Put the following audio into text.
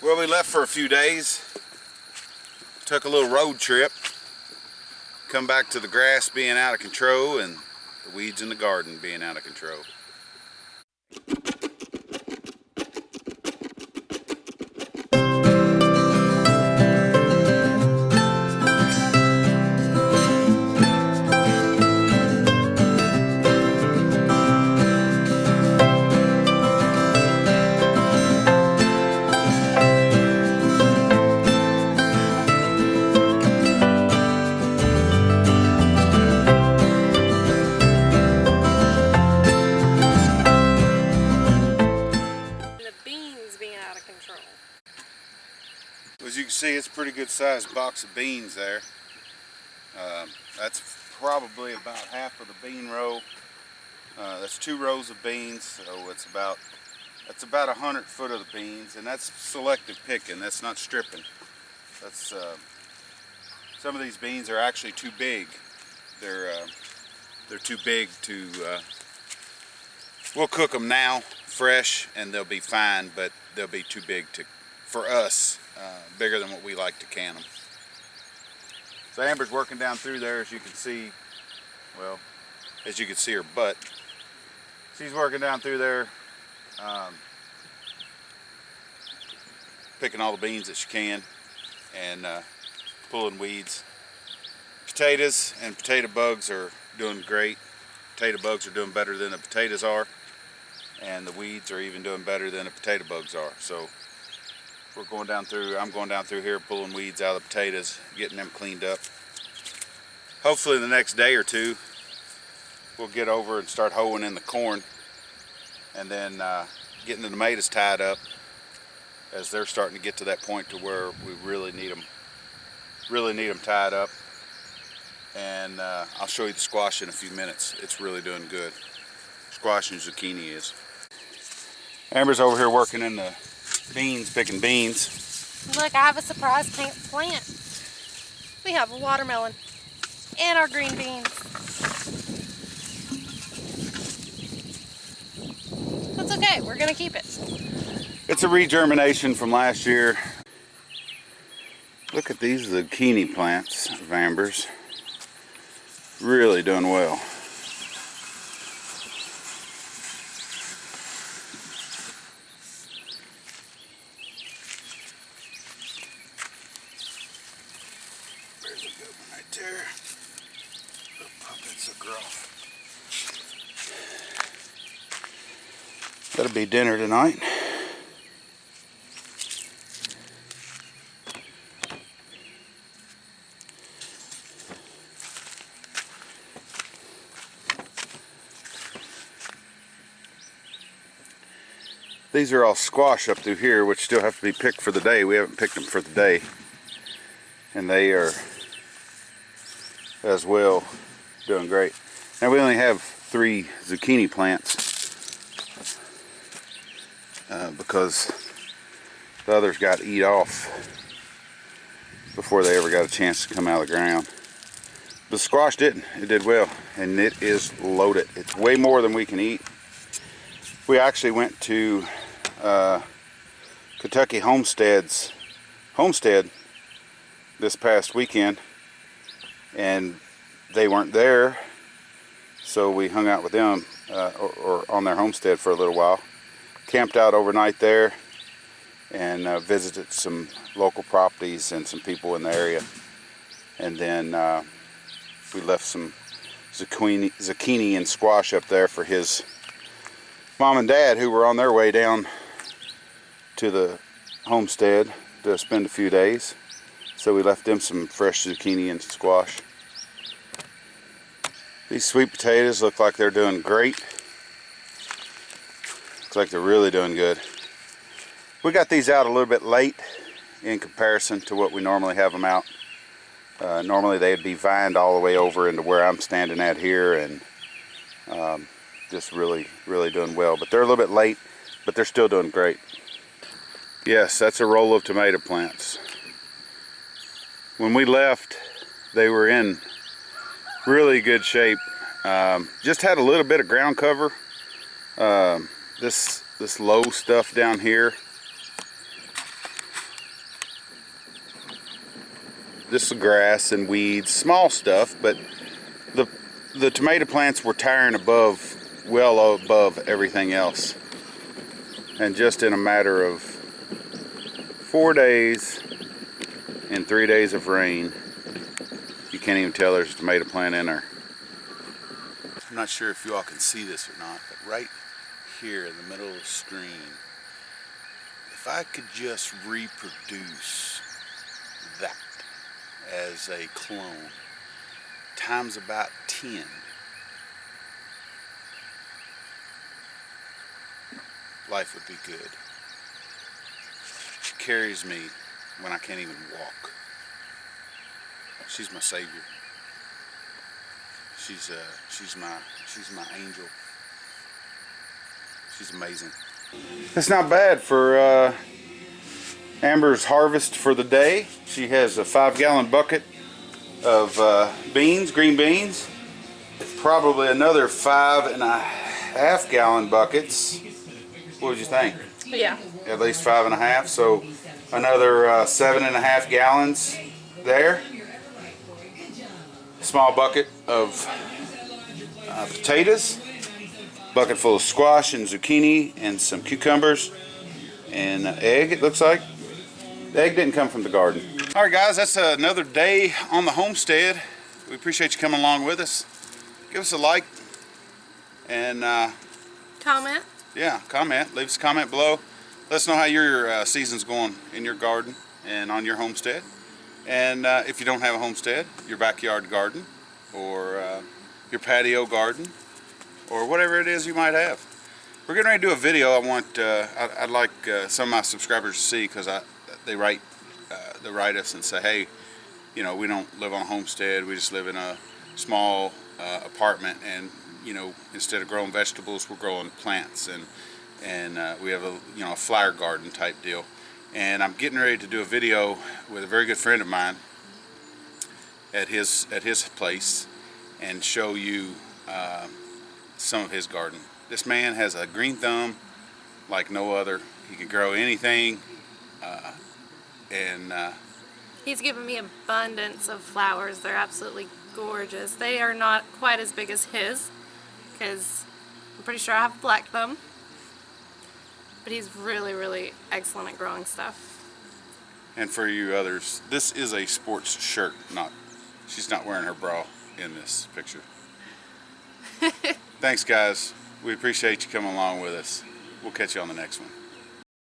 Well, we left for a few days, took a little road trip, come back to the grass being out of control and the weeds in the garden being out of control. As you can see, it's a pretty good sized box of beans there. That's probably about half of the bean row. That's 2 rows of beans, so that's about 100 foot of the beans, and that's selective picking. That's not stripping. That's some of these beans are actually too big. They're too big to. We'll cook them now fresh, and they'll be fine, but they'll be too big for us. Bigger than what we like to can them. So Amber's working down through there, as you can see. Well, as you can see her butt. She's working down through there, picking all the beans that she can and pulling weeds. Potatoes and potato bugs are doing great. Potato bugs are doing better than the potatoes are, and the weeds are even doing better than the potato bugs are. So I'm going down through here pulling weeds out of the potatoes, getting them cleaned up. Hopefully the next day or two we'll get over and start hoeing in the corn, and then getting the tomatoes tied up, as they're starting to get to that point to where we really need them tied up. And I'll show you the squash in a few minutes. It's really doing good. Squash and zucchini is. Amber's over here working in the beans, picking beans. Look, I have a surprise plant. We have a watermelon and our green beans. That's okay, we're gonna keep it. It's a regermination from last year. Look at these zucchini plants of Amber's. Really doing well. There's a good one right there. Little puppets of growth. That'll be dinner tonight. These are all squash up through here, which still have to be picked for the day. We haven't picked them for the day. And they are as well doing great. Now we only have 3 zucchini plants because the others got eat off before they ever got a chance to come out of the ground. The squash didn't. It did well, and it is loaded. It's way more than we can eat. We actually went to Kentucky Homestead this past weekend, and they weren't there, so we hung out with them or on their homestead for a little while. Camped out overnight there and visited some local properties and some people in the area, and then we left some zucchini and squash up there for his mom and dad, who were on their way down to the homestead to spend a few days. So we left them some fresh zucchini and squash. These sweet potatoes look like they're doing great. Looks like they're really doing good. We got these out a little bit late in comparison to what we normally have them out. Normally they'd be vined all the way over into where I'm standing at here, and just really doing well. But they're a little bit late, but they're still doing great. Yes, that's a roll of tomato plants. When we left, they were in really good shape. Just had a little bit of ground cover. This low stuff down here this is grass and weeds, small stuff, but the tomato plants were towering well above everything else. And just in a matter of 4 days and 3 days of rain, you can't even tell there's a tomato plant in there. I'm not sure if you all can see this or not, but right here in the middle of the screen, if I could just reproduce that as a clone times about 10, life would be good. She carries me when I can't even walk. She's my savior. She's my angel. She's amazing. That's not bad for Amber's harvest for the day. She has a 5-gallon bucket of beans, green beans. Probably another 5.5-gallon buckets. What would you think? Yeah. At least 5.5. So another 7.5 gallons there. Small bucket of potatoes. Bucket full of squash and zucchini and some cucumbers and egg, it looks like. The egg didn't come from the garden. All right, guys, that's another day on the homestead. We appreciate you coming along with us. Give us a like and Comment. yeah, comment. Leave us a comment below. Let us know how your season's going in your garden and on your homestead. And if you don't have a homestead, your backyard garden or your patio garden or whatever it is you might have. We're getting ready to do a video. I'd like some of my subscribers to see, because they write us and say, hey, you know, we don't live on a homestead. We just live in a small apartment, and you know, instead of growing vegetables, we're growing plants, and we have a flower garden type deal. And I'm getting ready to do a video with a very good friend of mine at his place and show you some of his garden. This man has a green thumb like no other. He can grow anything, and He's given me abundance of flowers. They're absolutely gorgeous. They are not quite as big as his, because I'm pretty sure I have a black thumb. But he's really, really excellent at growing stuff. and for you others, this is a sports shirt. She's not wearing her bra in this picture. Thanks, guys. We appreciate you coming along with us. We'll catch you on the next one.